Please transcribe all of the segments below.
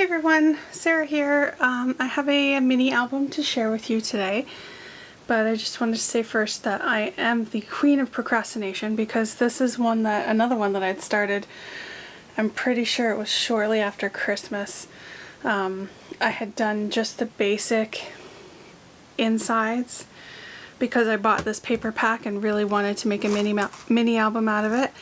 everyone, Sarah here. I have a mini album to share with you today, but I just wanted to say first that I am the queen of procrastination because this is another one that I'd started. I'm pretty sure it was shortly after Christmas. I had done just the basic insides because I bought this paper pack and really wanted to make a mini album out of it,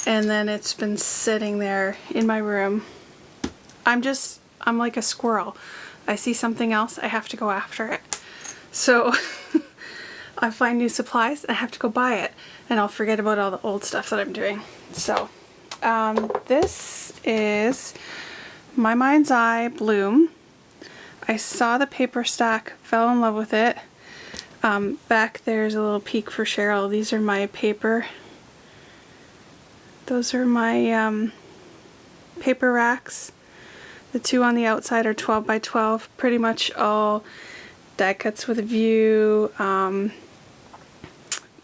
and then it's been sitting there in my room. I'm like a squirrel. I see something else, I have to go after it. So I find new supplies, I have to go buy it, and I'll forget about all the old stuff that I'm doing. So this is My Mind's Eye Bloom. I saw the paper stack, fell in love with it. Back there's a little peek for Cheryl. These are my paper. Those are my paper racks. The two on the outside are 12 by 12, pretty much all die cuts with a view.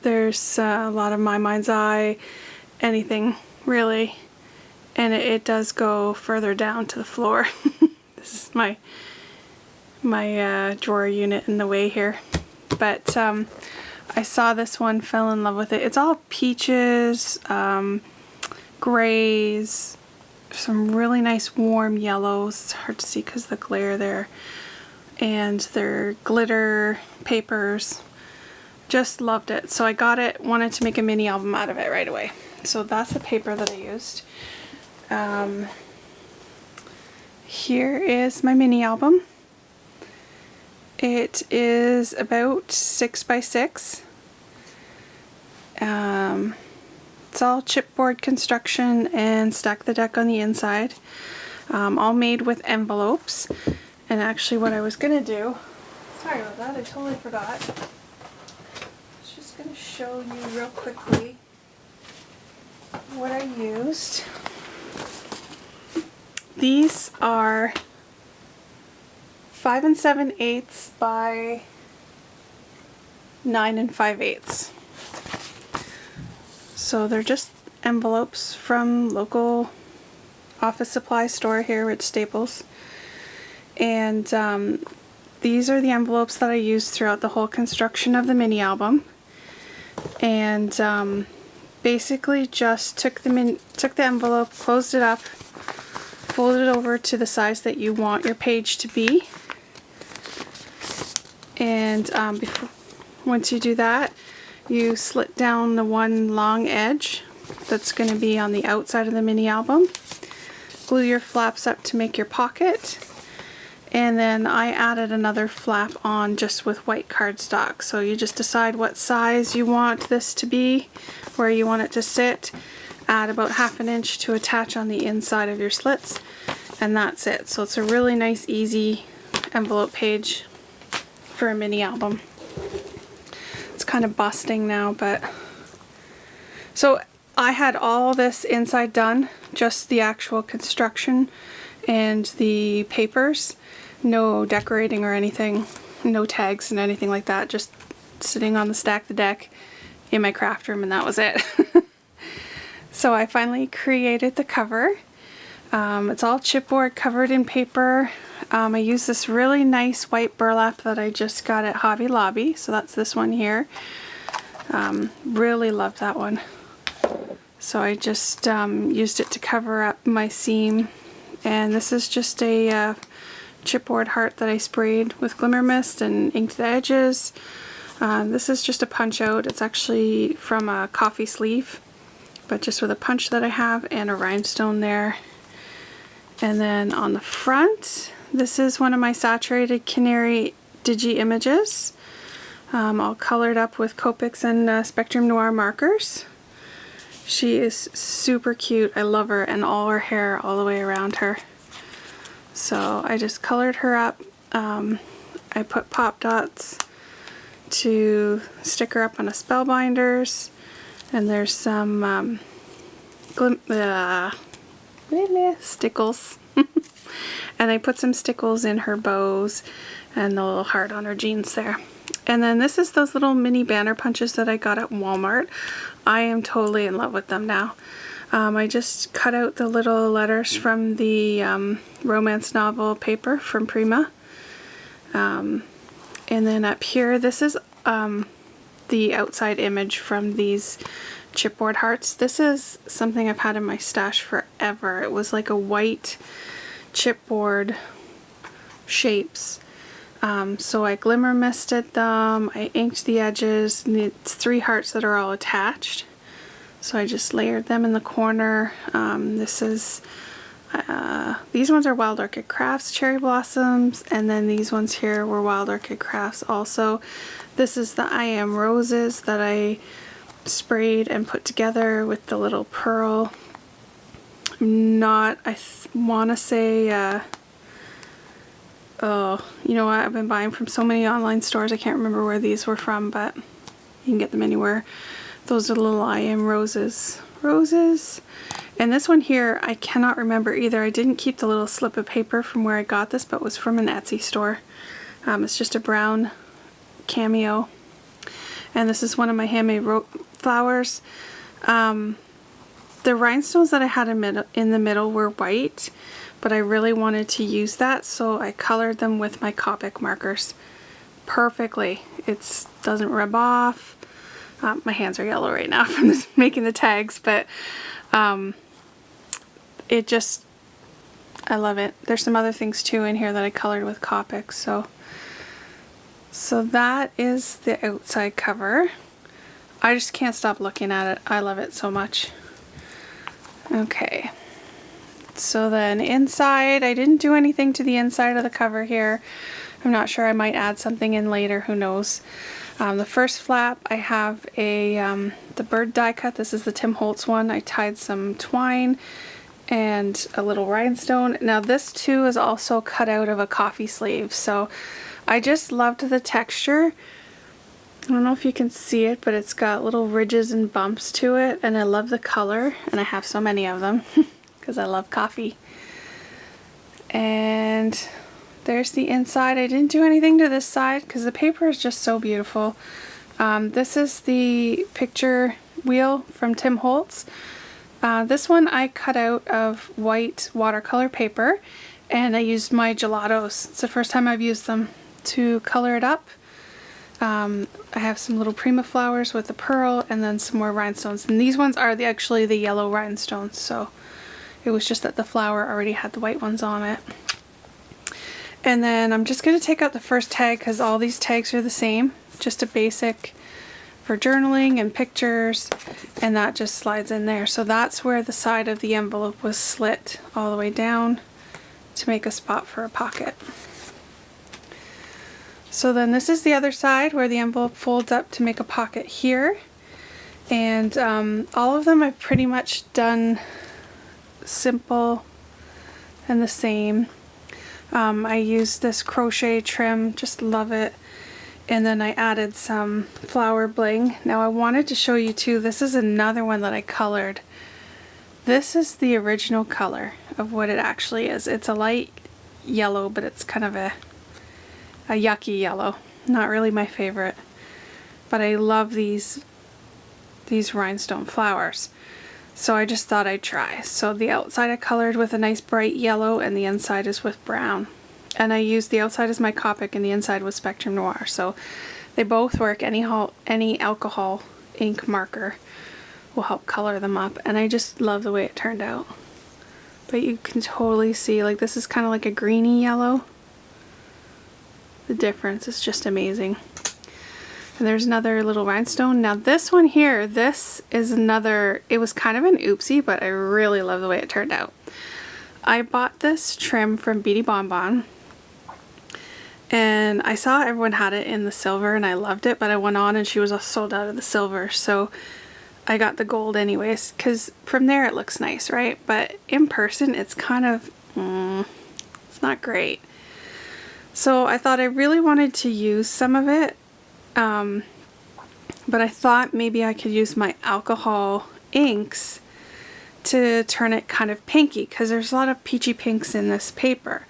There's a lot of My Mind's Eye, anything really, and it does go further down to the floor. This is my drawer unit in the way here, but I saw this one, fell in love with it. It's all peaches, grays, some really nice warm yellows. It's hard to see because the glare there, and they're glitter papers. Just loved it, so I got it, wanted to make a mini album out of it right away. So that's the paper that I used. Here is my mini album. It is about 6 by 6. It's all chipboard construction and Stack the Deck on the inside. All made with envelopes. And actually what I was going to do, sorry about that, I totally forgot. I was just going to show you real quickly what I used. These are 5 7/8 by 9 5/8. So they're just envelopes from local office supply store here at Staples. And these are the envelopes that I used throughout the whole construction of the mini album. And basically just took the envelope, closed it up, folded it over to the size that you want your page to be. And once you do that, you slit down the one long edge that's going to be on the outside of the mini album. Glue your flaps up to make your pocket. And then I added another flap on just with white cardstock. So you just decide what size you want this to be, where you want it to sit. Add about 1/2 inch to attach on the inside of your slits, and that's it. So it's a really nice, easy envelope page for a mini album. It's kind of busting now, but so I had all this inside done, just the actual construction and the papers, no decorating or anything, no tags and anything like that, just sitting on the Stack the Deck in my craft room, and that was it. So I finally created the cover. It's all chipboard covered in paper. I use this really nice white burlap that I just got at Hobby Lobby, so that's this one here. Really loved that one. So I just used it to cover up my seam, and this is just a chipboard heart that I sprayed with glimmer mist and inked the edges. This is just a punch out. It's actually from a coffee sleeve, but just with a punch that I have and a rhinestone there. And then on the front, this is one of my saturated Canary Digi images, all colored up with Copics and Spectrum Noir markers. She is super cute. I love her, and all her hair all the way around her. So I just colored her up. I put pop dots to stick her up on a Spellbinders, and there's some stickles. And I put some stickles in her bows and the little heart on her jeans there. And then this is those little mini banner punches that I got at Walmart. I am totally in love with them now. I just cut out the little letters from the romance novel paper from Prima. And then up here, this is the outside image from these chipboard hearts. This is something I've had in my stash forever. It was like a white chipboard shapes. So I glimmer misted them, I inked the edges, and it's 3 hearts that are all attached. So I just layered them in the corner. These ones are Wild Orchid Crafts Cherry Blossoms, and then these ones here were Wild Orchid Crafts also. This is the I Am Roses that I sprayed and put together with the little pearl. I want to say, oh, you know what, I've been buying from so many online stores, I can't remember where these were from, but you can get them anywhere. Those are the little I Am Roses. And this one here, I cannot remember either. I didn't keep the little slip of paper from where I got this, but it was from an Etsy store. It's just a brown cameo. And this is one of my handmade flowers. The rhinestones that I had in the middle were white, but I really wanted to use that, so I colored them with my Copic markers perfectly. It doesn't rub off. My hands are yellow right now from making the tags, but I love it. There's some other things too in here that I colored with Copic, so that is the outside cover. I just can't stop looking at it. I love it so much. Okay, so then inside, I didn't do anything to the inside of the cover here. I'm not sure, I might add something in later, who knows. The first flap, I have the bird die cut. This is the Tim Holtz one. I tied some twine and a little rhinestone. Now this too is also cut out of a coffee sleeve, so I just loved the texture. I don't know if you can see it, but it's got little ridges and bumps to it, and I love the color, and I have so many of them because I love coffee. And there's the inside. I didn't do anything to this side because the paper is just so beautiful. This is the picture wheel from Tim Holtz. This one I cut out of white watercolor paper, and I used my gelatos. It's the first time I've used them to color it up. I have some little Prima flowers with the pearl, and then some more rhinestones. And these ones are actually the yellow rhinestones, so it was just that the flower already had the white ones on it. And then I'm just going to take out the first tag because all these tags are the same. Just a basic for journaling and pictures, and that just slides in there. So that's where the side of the envelope was slit all the way down to make a spot for a pocket. So then this is the other side where the envelope folds up to make a pocket here. And all of them I've pretty much done simple and the same. I used this crochet trim, just love it. And then I added some flower bling. Now I wanted to show you too, this is another one that I colored. This is the original color of what it actually is. It's a light yellow, but it's kind of a yucky yellow. Not really my favorite. But I love these rhinestone flowers. So I just thought I'd try. So the outside I colored with a nice bright yellow, and the inside is with brown. And I used the outside as my Copic and the inside was Spectrum Noir. So they both work. Any alcohol ink marker will help color them up. And I just love the way it turned out. But you can totally see, like, this is kind of like a greeny yellow. The difference is just amazing. And there's another little rhinestone. Now this one here, this is another, it was kind of an oopsie, but I really love the way it turned out. I bought this trim from Beady Bon Bon, and I saw everyone had it in the silver and I loved it, but I went on and she was sold out of the silver, so I got the gold anyways, because from there it looks nice, right? But in person it's kind of, it's not great. So I thought I really wanted to use some of it, but I thought maybe I could use my alcohol inks to turn it kind of pinky, because there's a lot of peachy pinks in this paper.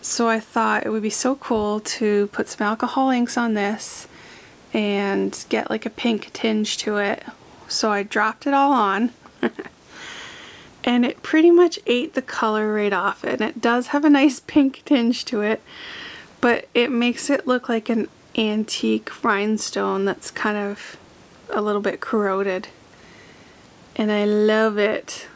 So I thought it would be so cool to put some alcohol inks on this and get like a pink tinge to it. So I dropped it all on and it pretty much ate the color right off. And it does have a nice pink tinge to it, but it makes it look like an antique rhinestone that's kind of a little bit corroded. And I love it.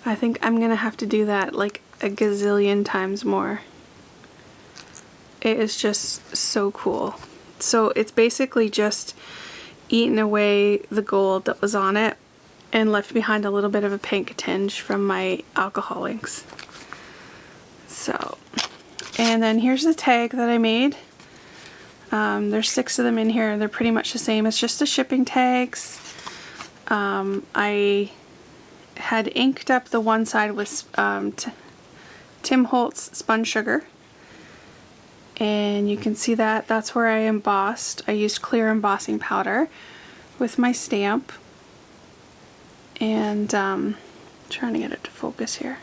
I think I'm gonna have to do that like a gazillion times more. It is just so cool. So it's basically just eaten away the gold that was on it and left behind a little bit of a pink tinge from my alcohol inks. So, and then here's the tag that I made. There's 6 of them in here. They're pretty much the same. It's just the shipping tags. I had inked up the one side with Tim Holtz spun sugar, and you can see that that's where I embossed. I used clear embossing powder with my stamp, and trying to get it to focus here.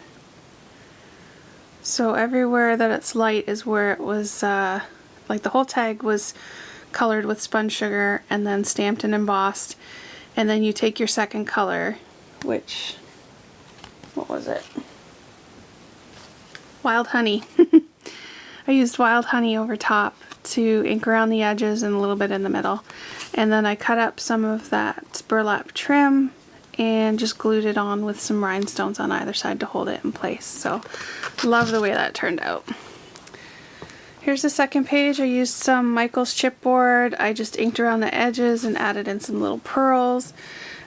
So everywhere that it's light is where it was like the whole tag was colored with spun sugar and then stamped and embossed. And then you take your second color, which, what was it? Wild Honey. I used Wild Honey over top to ink around the edges and a little bit in the middle. And then I cut up some of that burlap trim and just glued it on with some rhinestones on either side to hold it in place. So, love the way that turned out. Here's the second page. I used some Michael's chipboard. I just inked around the edges and added in some little pearls.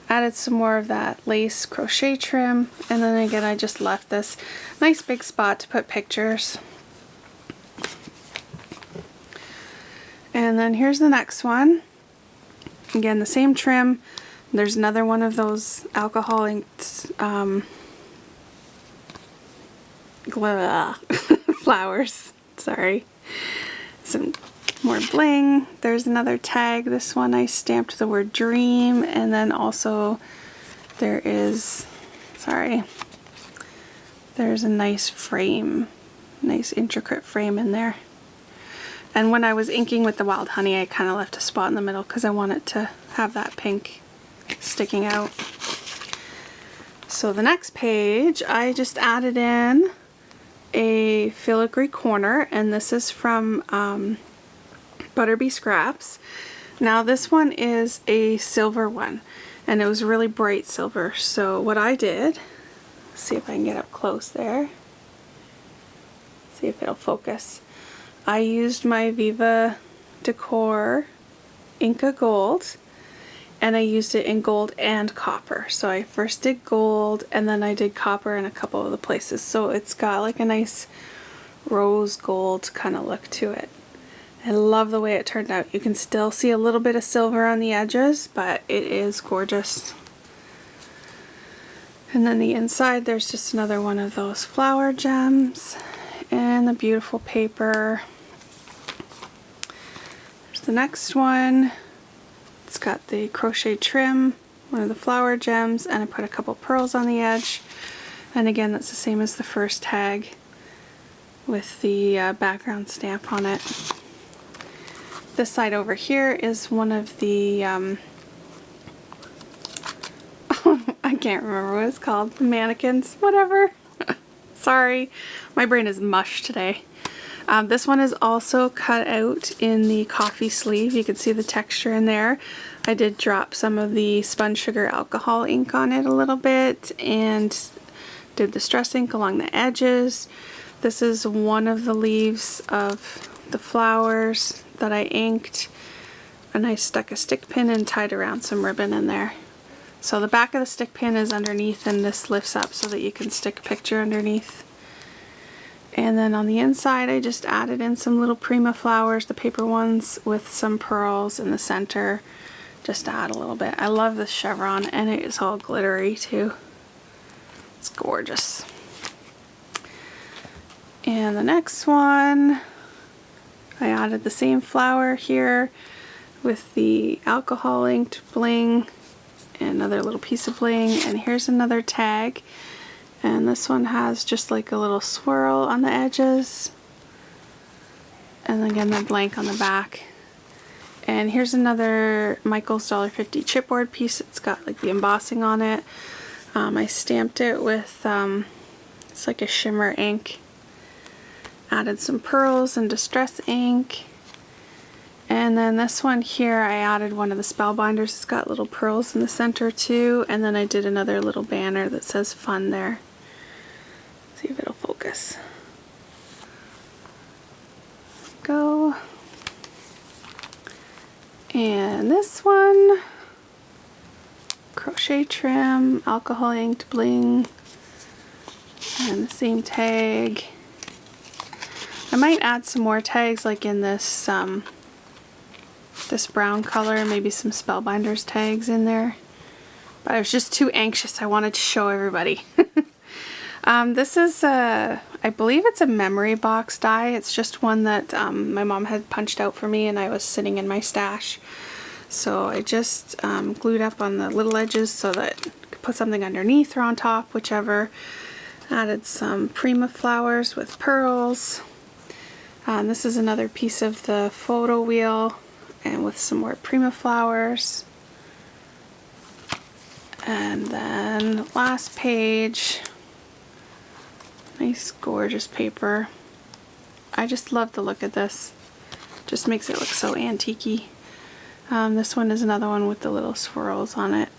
Added some more of that lace crochet trim. And then again, I just left this nice big spot to put pictures. And then here's the next one. Again, the same trim. There's another one of those alcohol inked flowers. Sorry. Some more bling. There's another tag. This one I stamped the word dream, and then also there is, sorry, there's a nice frame, nice intricate frame in there. And when I was inking with the Wild Honey, I kind of left a spot in the middle because I wanted to have that pink sticking out. So the next page, I just added in a filigree corner, and this is from Butterbee Scraps. Now this one is a silver one, and it was really bright silver. So what I did, see if I can get up close there, see if it'll focus. I used my Viva Decor Inca Gold, and I used it in gold and copper. So I first did gold, and then I did copper in a couple of the places. So it's got like a nice rose gold kind of look to it. I love the way it turned out. You can still see a little bit of silver on the edges, but it is gorgeous. And then the inside, there's just another one of those flower gems and the beautiful paper. There's the next one. It's got the crochet trim, one of the flower gems, and I put a couple pearls on the edge. And again, that's the same as the first tag with the background stamp on it. This side over here is one of the, I can't remember what it's called, the mannequins, whatever. Sorry, my brain is mush today. This one is also cut out in the coffee sleeve. You can see the texture in there. I did drop some of the spun sugar alcohol ink on it a little bit and did the stress ink along the edges. This is one of the leaves of the flowers that I inked, and I stuck a stick pin and tied around some ribbon in there. So the back of the stick pin is underneath, and this lifts up so that you can stick a picture underneath. And then on the inside, I just added in some little Prima flowers, the paper ones, with some pearls in the center, just to add a little bit. I love this chevron, and it is all glittery too. It's gorgeous. And the next one, I added the same flower here with the alcohol inked bling, and another little piece of bling, and here's another tag. And this one has just like a little swirl on the edges, and again the blank on the back. And here's another Michael's $1.50 chipboard piece. It's got like the embossing on it. I stamped it with, it's like a shimmer ink. Added some pearls and distress ink. And then this one here, I added one of the spellbinders. It's got little pearls in the center too. And then I did another little banner that says fun there. See if it'll focus. Go. And this one, crochet trim, alcohol inked bling, and the same tag. I might add some more tags like in this this brown color, maybe some spellbinders tags in there, but I was just too anxious. I wanted to show everybody. This is I believe it's a memory box die. It's just one that my mom had punched out for me and I was sitting in my stash. So I just glued up on the little edges so that I could put something underneath or on top, whichever. Added some Prima flowers with pearls. This is another piece of the photo wheel and with some more Prima flowers. And then last page, nice gorgeous paper. I just love the look of this. Just makes it look so antique-y. This one is another one with the little swirls on it.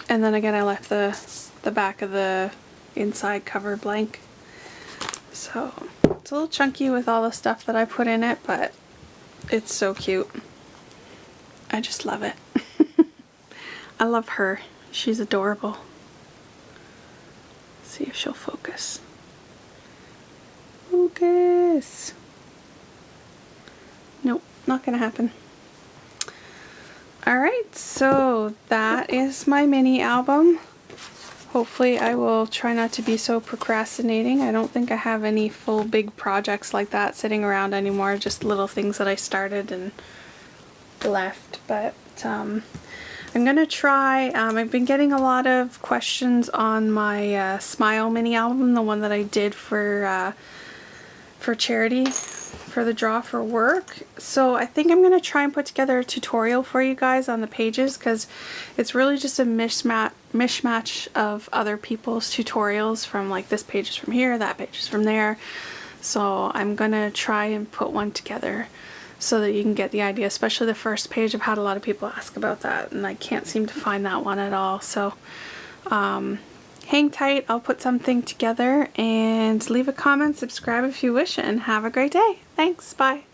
And then again I left the back of the inside cover blank. So it's a little chunky with all the stuff that I put in it, but it's so cute. I just love it. I love her. She's adorable. Let's see if she'll focus. Focus! Nope, not gonna happen. Alright, so that is my mini album. Hopefully I will try not to be so procrastinating. I don't think I have any full big projects like that sitting around anymore, just little things that I started and left. But I'm gonna try, I've been getting a lot of questions on my Smile mini album, the one that I did for charity, for the draw for work. So I think I'm gonna try and put together a tutorial for you guys on the pages, because it's really just a mishmash of other people's tutorials, from like this page is from here, that page is from there. So I'm gonna try and put one together so that you can get the idea, especially the first page. I've had a lot of people ask about that and I can't seem to find that one at all. So hang tight, I'll put something together, and leave a comment, subscribe if you wish, and have a great day. Thanks, bye.